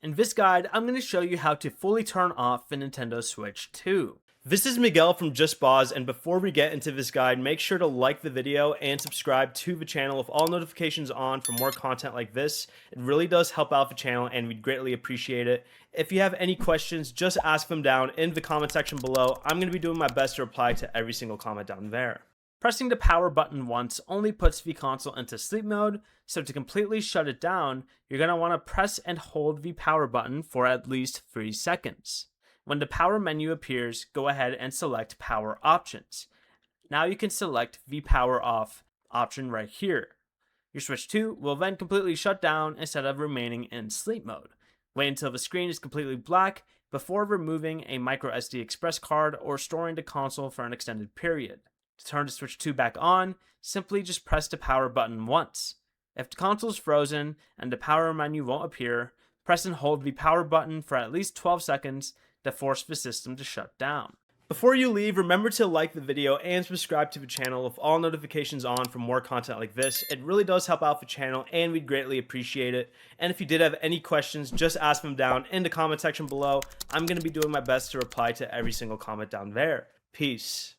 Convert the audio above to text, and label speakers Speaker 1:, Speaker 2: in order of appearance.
Speaker 1: In this guide, I'm going to show you how to fully turn off the Nintendo Switch 2. This is Miguel from Just Pause, and before we get into this guide, make sure to like the video and subscribe to the channel with all notifications on for more content like this. It really does help out the channel and we'd greatly appreciate it. If you have any questions, just ask them down in the comment section below. I'm going to be doing my best to reply to every single comment down there. Pressing the power button once only puts the console into sleep mode, so to completely shut it down, you're going to want to press and hold the power button for at least 3 seconds. When the power menu appears, go ahead and select power options. Now you can select the power off option right here. Your Switch 2 will then completely shut down instead of remaining in sleep mode. Wait until the screen is completely black before removing a microSD express card or storing the console for an extended period. To turn the Switch 2 back on, simply just press the power button once. If the console is frozen and the power menu won't appear, press and hold the power button for at least 12 seconds to force the system to shut down. Before you leave, remember to like the video and subscribe to the channel with all notifications on for more content like this. It really does help out the channel and we'd greatly appreciate it. And if you did have any questions, just ask them down in the comment section below. I'm going to be doing my best to reply to every single comment down there. Peace.